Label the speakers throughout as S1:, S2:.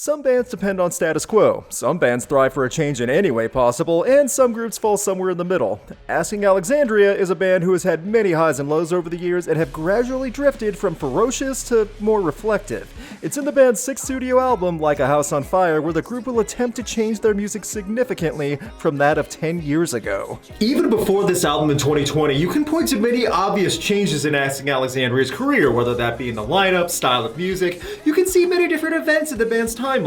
S1: Some bands depend on status quo, some bands thrive for a change in any way possible, and some groups fall somewhere in the middle. Asking Alexandria is a band who has had many highs and lows over the years and have gradually drifted from ferocious to more reflective. It's in the band's sixth studio album, Like a House on Fire, where the group will attempt to change their music significantly from that of 10 years ago.
S2: Even before this album in 2020, you can point to many obvious changes in Asking Alexandria's career, whether that be in the lineup, style of music. You can see many different events in the band's timeline.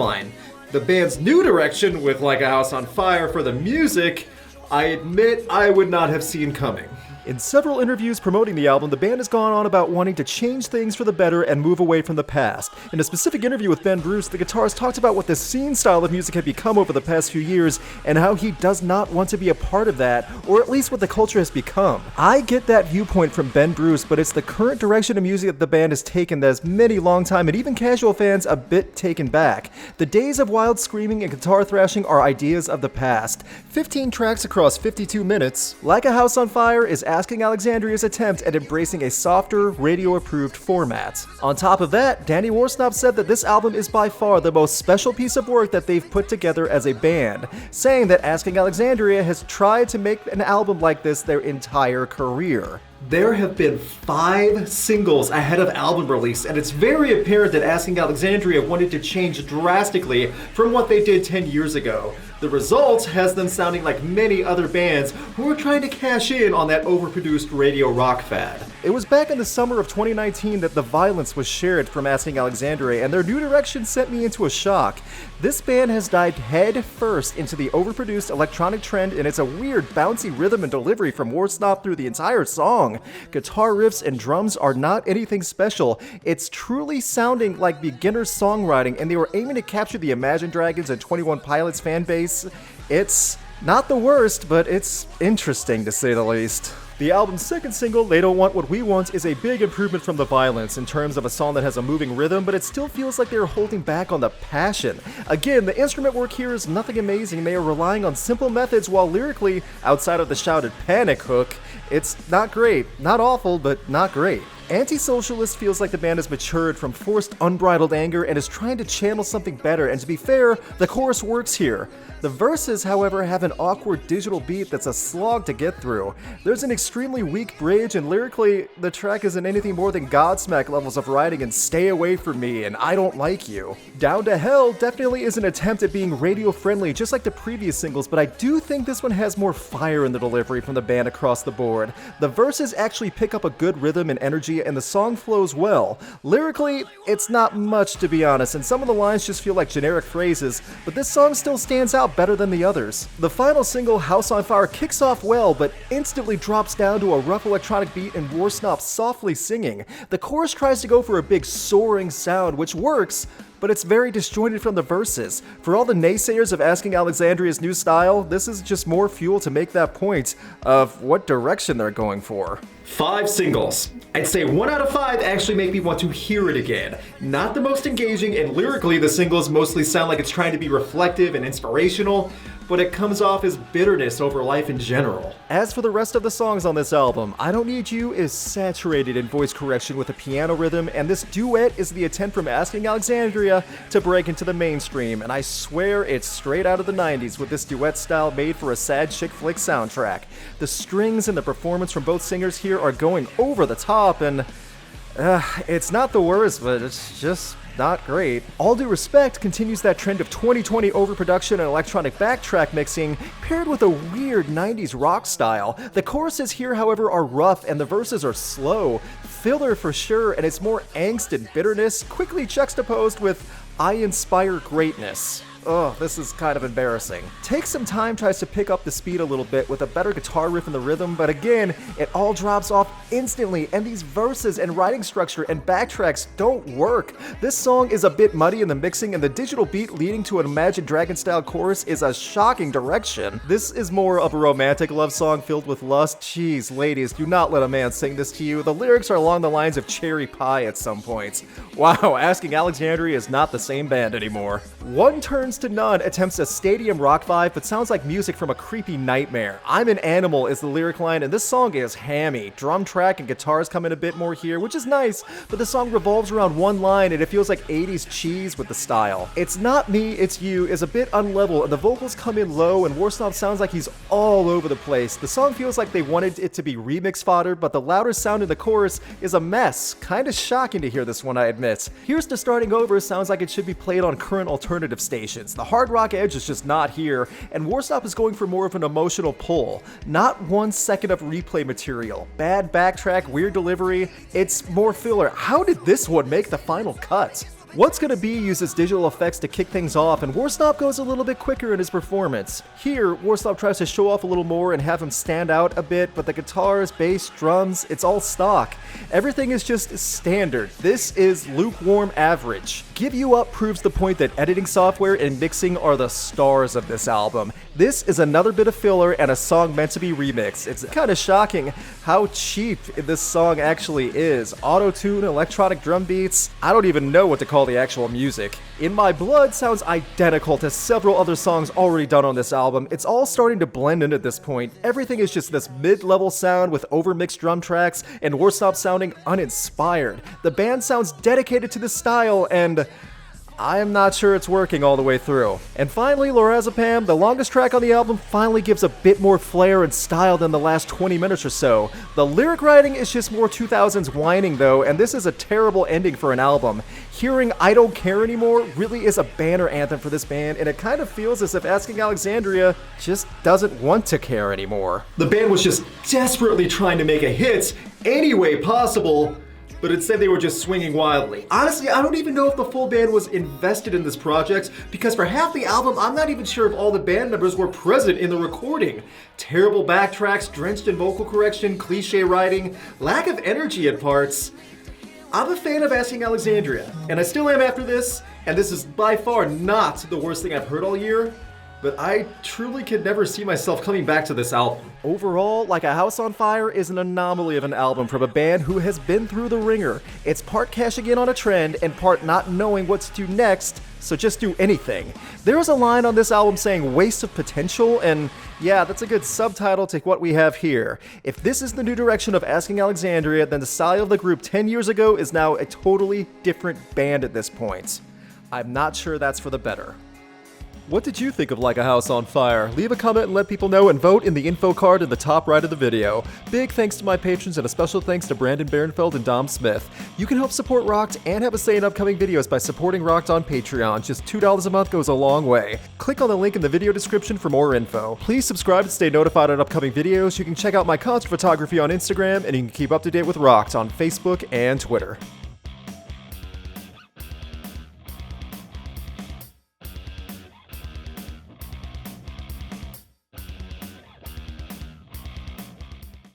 S2: The band's new direction, with Like a House on Fire for the music, I admit I would not have seen coming.
S1: In several interviews promoting the album, the band has gone on about wanting to change things for the better and move away from the past. In a specific interview with Ben Bruce, the guitarist talked about what the scene style of music had become over the past few years and how he does not want to be a part of that, or at least what the culture has become. I get that viewpoint from Ben Bruce, but it's the current direction of music that the band has taken that has many longtime and even casual fans a bit taken back. The days of wild screaming and guitar thrashing are ideas of the past. 15 tracks across 52 minutes, Like a House on Fire is Asking Alexandria's attempt at embracing a softer, radio-approved format. On top of that, Danny Worsnop said that this album is by far the most special piece of work that they've put together as a band, saying that Asking Alexandria has tried to make an album like this their entire career.
S2: There have been 5 singles ahead of album release, and it's very apparent that Asking Alexandria wanted to change drastically from what they did 10 years ago. The result has them sounding like many other bands who are trying to cash in on that overproduced radio rock fad.
S1: It was back in the summer of 2019 that The Violence was shared from Asking Alexandria, and their new direction sent me into a shock. This band has dived head first into the overproduced electronic trend, and it's a weird, bouncy rhythm and delivery from Worsnop through the entire song. Guitar riffs and drums are not anything special. It's truly sounding like beginner songwriting, and they were aiming to capture the Imagine Dragons and 21 Pilots fan base. It's not the worst, but it's interesting to say the least. The album's second single, They Don't Want What We Want, is a big improvement from The Violence in terms of a song that has a moving rhythm, but it still feels like they're holding back on the passion. Again, the instrument work here is nothing amazing. They are relying on simple methods while lyrically, outside of the shouted panic hook, it's not great. Not awful, but not great. Antisocialist feels like the band has matured from forced unbridled anger and is trying to channel something better, and to be fair, the chorus works here. The verses, however, have an awkward digital beat that's a slog to get through. There's an extremely weak bridge, and lyrically, the track isn't anything more than Godsmack levels of writing and Stay Away From Me and I Don't Like You. Down to Hell definitely is an attempt at being radio-friendly, just like the previous singles, but I do think this one has more fire in the delivery from the band across the board. The verses actually pick up a good rhythm and energy, and the song flows well. Lyrically, it's not much, to be honest, and some of the lines just feel like generic phrases, but this song still stands out better than the others. The final single, House on Fire, kicks off well, but instantly drops down to a rough electronic beat and Worsnop softly singing. The chorus tries to go for a big soaring sound, which works, but it's very disjointed from the verses. For all the naysayers of Asking Alexandria's new style, this is just more fuel to make that point of what direction they're going for.
S2: 5 singles. I'd say 1 out of 5 actually make me want to hear it again. Not the most engaging, and lyrically the singles mostly sound like it's trying to be reflective and inspirational, but it comes off as bitterness over life in general.
S1: As for the rest of the songs on this album, I Don't Need You is saturated in voice correction with a piano rhythm, and this duet is the attempt from Asking Alexandria to break into the mainstream, and I swear it's straight out of the 90s with this duet style made for a sad chick flick soundtrack. The strings and the performance from both singers here are going over the top, and it's not the worst, but it's just not great. All Due Respect continues that trend of 2020 overproduction and electronic backtrack mixing paired with a weird 90s rock style. The choruses here, however, are rough and the verses are slow. Filler for sure, and it's more angst and bitterness, quickly juxtaposed with I Inspire Greatness. Ugh, this is kind of embarrassing. Take Some Time tries to pick up the speed a little bit with a better guitar riff in the rhythm, but again, it all drops off instantly, and these verses and writing structure and backtracks don't work. This song is a bit muddy in the mixing, and the digital beat leading to an Imagine Dragon-style chorus is a shocking direction. This is more of a romantic love song filled with lust. Jeez, ladies, do not let a man sing this to you. The lyrics are along the lines of Cherry Pie at some points. Wow, Asking Alexandria is not the same band anymore. One Turn Happens to None attempts a stadium rock vibe but sounds like music from a creepy nightmare. I'm an Animal is the lyric line, and this song is hammy. Drum track and guitars come in a bit more here, which is nice, but the song revolves around one line and it feels like 80s cheese with the style. It's Not Me, It's You is a bit unlevel and the vocals come in low and Worsnop sounds like he's all over the place. The song feels like they wanted it to be remix fodder, but the louder sound in the chorus is a mess. Kinda shocking to hear this one, I admit. Here's to Starting Over sounds like it should be played on current alternative stations. The hard rock edge is just not here, and Worsnop is going for more of an emotional pull. Not 1 second of replay material. Bad backtrack, weird delivery. It's more filler. How did this one make the final cut? What's Gonna Be uses digital effects to kick things off, and Worsnop goes a little bit quicker in his performance. Here, Worsnop tries to show off a little more and have him stand out a bit, but the guitars, bass, drums, it's all stock. Everything is just standard. This is lukewarm average. Give You Up proves the point that editing software and mixing are the stars of this album. This is another bit of filler and a song meant to be remixed. It's kind of shocking how cheap this song actually is. Auto-tune, electronic drum beats, I don't even know what to call the actual music. In My Blood sounds identical to several other songs already done on this album. It's all starting to blend in at this point. Everything is just this mid-level sound with overmixed drum tracks and Worsnop sounding uninspired. The band sounds dedicated to this style and I am not sure it's working all the way through. And finally, LORAZEPAM, the longest track on the album, finally gives a bit more flair and style than the last 20 minutes or so. The lyric writing is just more 2000s whining though, and this is a terrible ending for an album. Hearing I Don't Care Anymore really is a banner anthem for this band, and it kind of feels as if Asking Alexandria just doesn't want to care anymore.
S2: The band was just desperately trying to make a hit any way possible, but instead they were just swinging wildly. Honestly, I don't even know if the full band was invested in this project, because for half the album, I'm not even sure if all the band members were present in the recording. Terrible backtracks, drenched in vocal correction, cliche writing, lack of energy at parts. I'm a fan of Asking Alexandria, and I still am after this, and this is by far not the worst thing I've heard all year, but I truly could never see myself coming back to this album.
S1: Overall, Like a House on Fire is an anomaly of an album from a band who has been through the ringer. It's part cashing in on a trend and part not knowing what to do next, so just do anything. There is a line on this album saying waste of potential, and yeah, that's a good subtitle to what we have here. If this is the new direction of Asking Alexandria, then the style of the group 10 years ago is now a totally different band at this point. I'm not sure that's for the better. What did you think of Like a House on Fire? Leave a comment and let people know, and vote in the info card in the top right of the video. Big thanks to my patrons and a special thanks to Brandon Barenfeld and Dom Smith. You can help support Rocked and have a say in upcoming videos by supporting Rocked on Patreon. Just $2 a month goes a long way. Click on the link in the video description for more info. Please subscribe to stay notified on upcoming videos. You can check out my concert photography on Instagram, and you can keep up to date with Rocked on Facebook and Twitter.